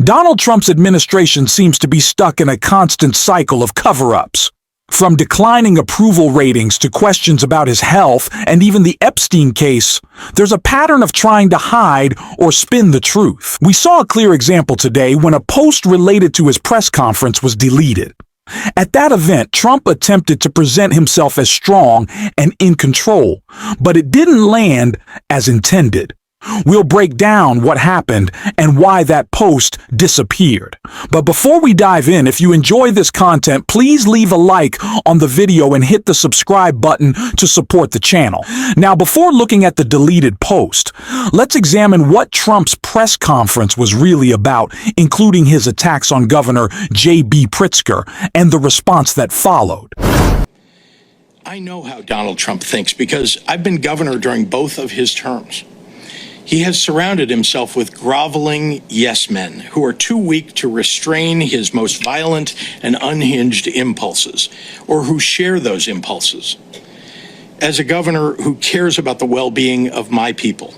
Donald Trump's administration seems to be stuck in a constant cycle of cover-ups. From declining approval ratings to questions about his health and even the Epstein case, there's a pattern of trying to hide or spin the truth. We saw a clear example today when a post related to his press conference was deleted. At that event, Trump attempted to present himself as strong and in control, but it didn't land as intended. We'll break down what happened and why that post disappeared. But before we dive in, if you enjoy this content, please leave a like on the video and hit the subscribe button to support the channel. Now, before looking at the deleted post, let's examine what Trump's press conference was really about, including his attacks on Governor J.B. Pritzker and the response that followed. I know how Donald Trump thinks because I've been governor during both of his terms. He has surrounded himself with groveling yes men who are too weak to restrain his most violent and unhinged impulses, or who share those impulses. As a governor who cares about the well-being of my people,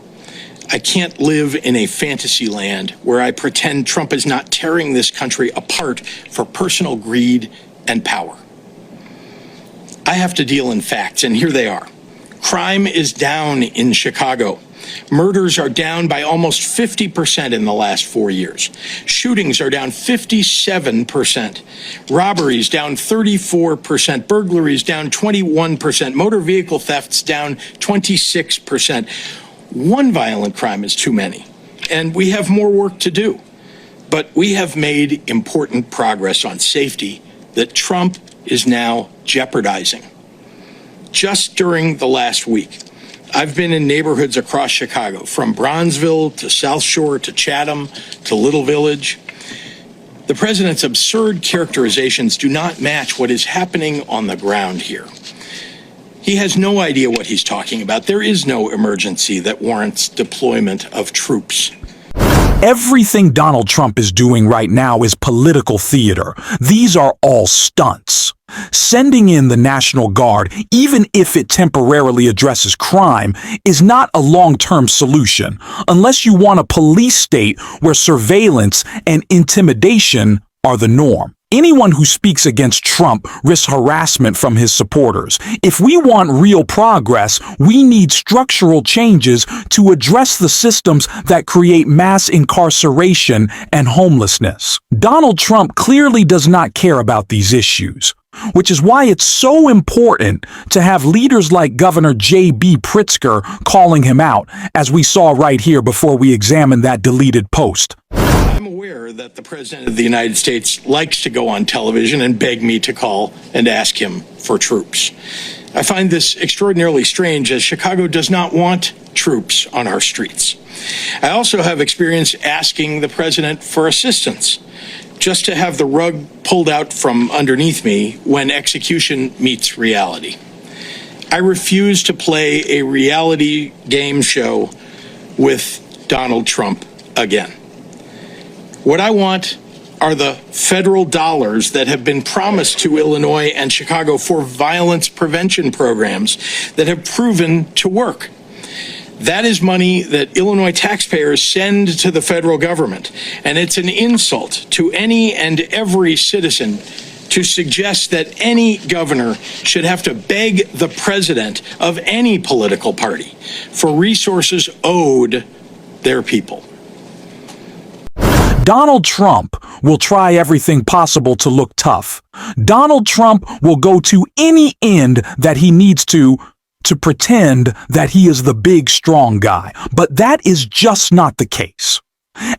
I can't live in a fantasy land where I pretend Trump is not tearing this country apart for personal greed and power. I have to deal in facts, and here they are. Crime is down in Chicago. Murders are down by almost 50% in the last 4 years. Shootings are down 57%. Robberies down 34%. Burglaries down 21%. Motor vehicle thefts down 26%. One violent crime is too many, and we have more work to do. But we have made important progress on safety that Trump is now jeopardizing. Just during the last week, I've been in neighborhoods across Chicago, from Bronzeville to South Shore to Chatham to Little Village. The president's absurd characterizations do not match what is happening on the ground here. He has no idea what he's talking about. There is no emergency that warrants deployment of troops. Everything Donald Trump is doing right now is political theater. These are all stunts. Sending in the National Guard, even if it temporarily addresses crime, is not a long-term solution, unless you want a police state where surveillance and intimidation are the norm. Anyone who speaks against Trump risks harassment from his supporters. If we want real progress, we need structural changes to address the systems that create mass incarceration and homelessness. Donald Trump clearly does not care about these issues, which is why it's so important to have leaders like Governor J.B. Pritzker calling him out, as we saw right here before we examined that deleted post. I'm aware that the President of the United States likes to go on television and beg me to call and ask him for troops. I find this extraordinarily strange, as Chicago does not want troops on our streets. I also have experience asking the President for assistance, just to have the rug pulled out from underneath me when execution meets reality. I refuse to play a reality game show with Donald Trump again. What I want are the federal dollars that have been promised to Illinois and Chicago for violence prevention programs that have proven to work. That is money that Illinois taxpayers send to the federal government, and it's an insult to any and every citizen to suggest that any governor should have to beg the president of any political party for resources owed their people. Donald Trump will try everything possible to look tough. Donald Trump will go to any end that he needs to pretend that he is the big, strong guy. But that is just not the case.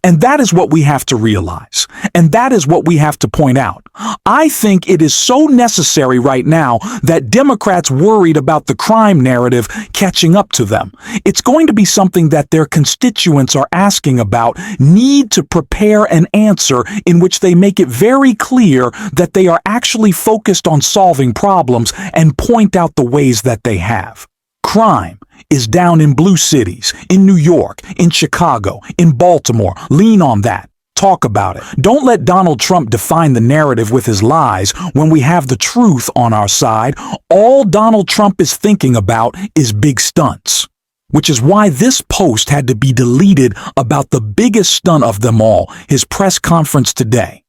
And that is what we have to realize. And that is what we have to point out. I think it is so necessary right now that Democrats worried about the crime narrative catching up to them. It's going to be something that their constituents are asking about, need to prepare an answer in which they make it very clear that they are actually focused on solving problems and point out the ways that they have. Crime is down in blue cities, in New York, in Chicago, in Baltimore. Lean on that. Talk about it. Don't let Donald Trump define the narrative with his lies when we have the truth on our side. All Donald Trump is thinking about is big stunts. which is why this post had to be deleted about the biggest stunt of them all, his press conference today.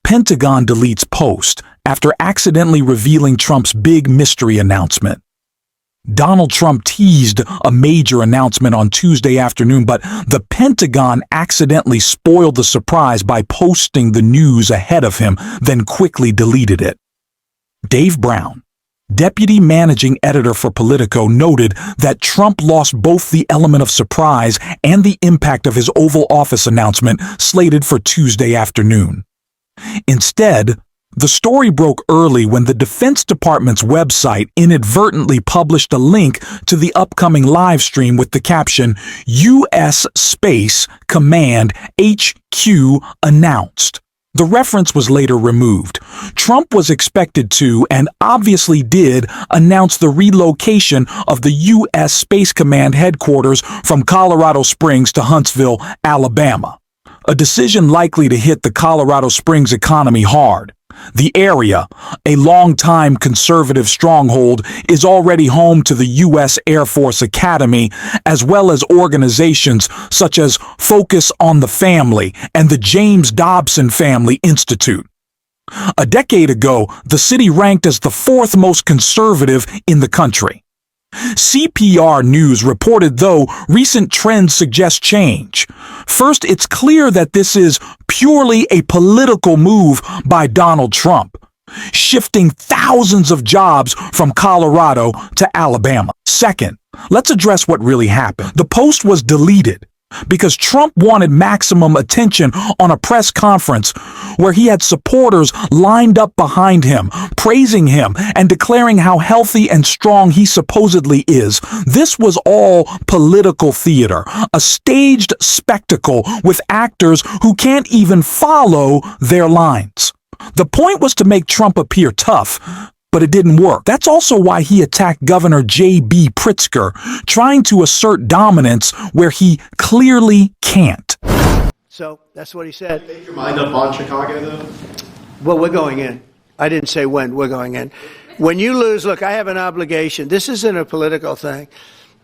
Pentagon deletes post after accidentally revealing Trump's big mystery announcement. Donald Trump teased a major announcement on Tuesday afternoon, but the Pentagon accidentally spoiled the surprise by posting the news ahead of him, then quickly deleted it. Dave Brown, deputy managing editor for Politico, noted that Trump lost both the element of surprise and the impact of his Oval Office announcement slated for Tuesday afternoon. Instead, the story broke early when the Defense Department's website inadvertently published a link to the upcoming live stream with the caption, U.S. Space Command HQ announced. The reference was later removed. Trump was expected to, and obviously did, announce the relocation of the U.S. Space Command headquarters from Colorado Springs to Huntsville, Alabama. A decision likely to hit the Colorado Springs economy hard. The area, a long-time conservative stronghold, is already home to the U.S. Air Force Academy, as well as organizations such as Focus on the Family and the James Dobson Family Institute. A decade ago, the city ranked as the fourth most conservative in the country. CPR News reported, though, recent trends suggest change. First, it's clear that this is purely a political move by Donald Trump, shifting thousands of jobs from Colorado to Alabama. Second, let's address what really happened. The post was deleted because Trump wanted maximum attention on a press conference where he had supporters lined up behind him, praising him and declaring how healthy and strong he supposedly is. This was all political theater, a staged spectacle with actors who can't even follow their lines. The point was to make Trump appear tough, but it didn't work. That's also why he attacked Governor J.B. Pritzker, trying to assert dominance where he clearly can't. So that's what he said. Make your mind up on Chicago, though? Well, we're going in. I didn't say when. We're going in. When you lose, look, I have an obligation. This isn't a political thing.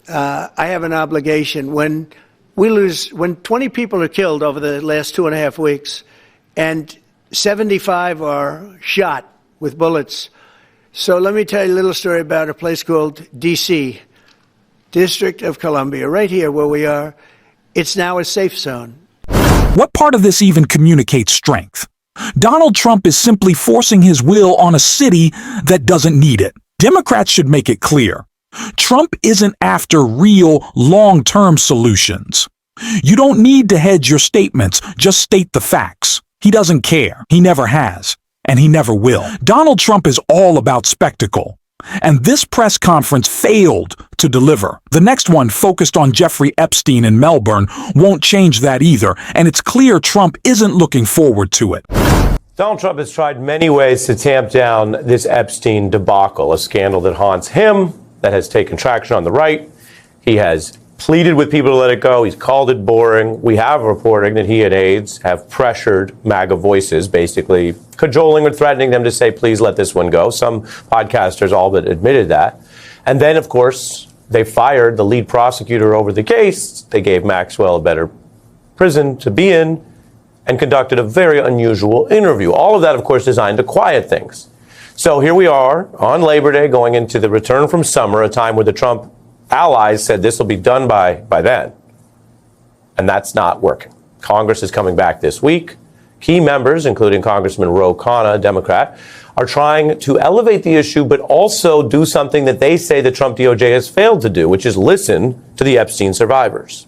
I have an obligation. When we lose, when 20 people are killed over the last 2.5 weeks, and 75 are shot with bullets. So let me tell you a little story about a place called D.C., District of Columbia, right here where we are. It's now a safe zone. What part of this even communicates strength? Donald Trump is simply forcing his will on a city that doesn't need it. Democrats should make it clear. Trump isn't after real, long-term solutions. You don't need to hedge your statements, just state the facts. He doesn't care. He never has. And he never will. Donald Trump is all about spectacle. And this press conference failed to deliver. The next one, focused on Jeffrey Epstein in Melbourne, won't change that either. And it's clear Trump isn't looking forward to it. Donald Trump has tried many ways to tamp down this Epstein debacle, a scandal that haunts him, that has taken traction on the right. He has pleaded with people to let it go. He's called it boring. We have reporting that he and aides have pressured MAGA voices, basically cajoling or threatening them to say, please let this one go. Some podcasters all but admitted that. And then, of course, they fired the lead prosecutor over the case. They gave Maxwell a better prison to be in and conducted a very unusual interview. All of that, of course, designed to quiet things. So here we are on Labor Day, going into the return from summer, a time where the Trump allies said this will be done by then. And that's not working. Congress is coming back this week. Key members, including Congressman Ro Khanna, a Democrat, are trying to elevate the issue, but also do something that they say the Trump DOJ has failed to do, which is listen to the Epstein survivors.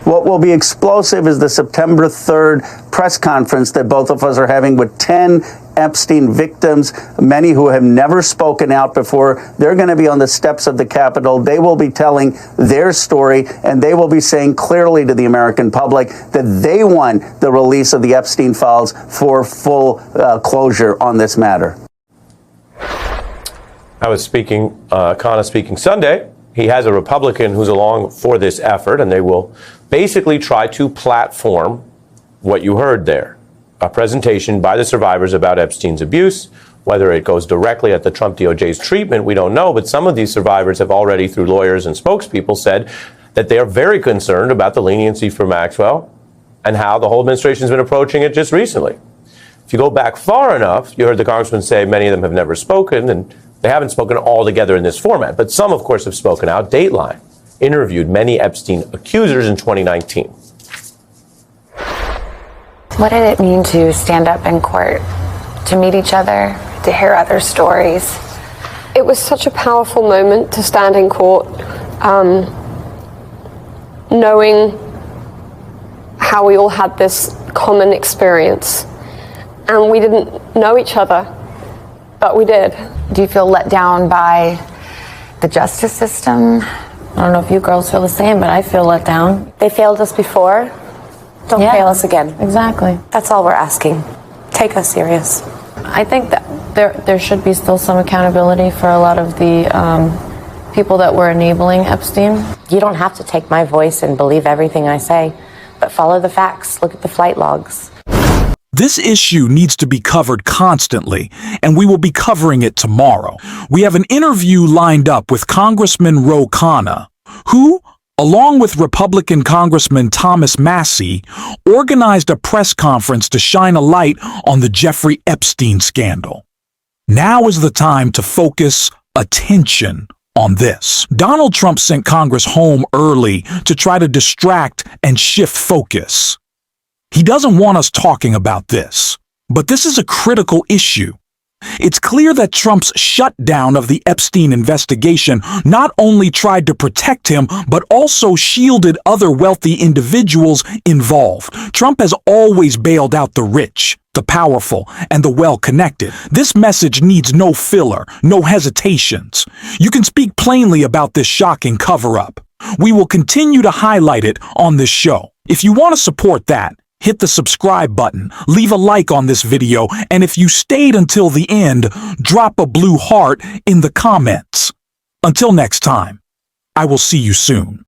What will be explosive is the September 3rd press conference that both of us are having with 10 Epstein victims, many who have never spoken out before. They're going to be on the steps of the Capitol. They will be telling their story, and they will be saying clearly to the American public that they want the release of the Epstein files for full closure on this matter. I was Khanna speaking Sunday. He has a Republican who's along for this effort, and they will basically try to platform what you heard there, a presentation by the survivors about Epstein's abuse, Whether it goes directly at the Trump DOJ's treatment, we don't know, but some of these survivors have already, through lawyers and spokespeople, said that they are very concerned about the leniency for Maxwell and how the whole administration has been approaching it just recently. If you go back far enough, you heard the congressman say many of them have never spoken, and they haven't spoken all together in this format, but some, of course, have spoken out. Dateline interviewed many Epstein accusers in 2019. What did it mean to stand up in court, to meet each other, to hear other stories? It was such a powerful moment to stand in court, knowing how we all had this common experience. And we didn't know each other, but we did. Do you feel let down by the justice system? I don't know if you girls feel the same, but I feel let down. They failed us before. Don't fail us again. Exactly. That's all we're asking. Take us serious. I think that there should be still some accountability for a lot of the people that were enabling Epstein. You don't have to take my voice and believe everything I say, but follow the facts. Look at the flight logs. This issue needs to be covered constantly, and we will be covering it tomorrow. We have an interview lined up with Congressman Ro Khanna, who, along with Republican Congressman Thomas Massie, organized a press conference to shine a light on the Jeffrey Epstein scandal. Now is the time to focus attention on this. Donald Trump sent Congress home early to try to distract and shift focus. He doesn't want us talking about this, but this is a critical issue. It's clear that Trump's shutdown of the Epstein investigation not only tried to protect him, but also shielded other wealthy individuals involved. Trump has always bailed out the rich, the powerful, and the well-connected. This message needs no filler, no hesitations. You can speak plainly about this shocking cover-up. We will continue to highlight it on this show. If you want to support that, hit the subscribe button, leave a like on this video, and if you stayed until the end, drop a blue heart in the comments. Until next time, I will see you soon.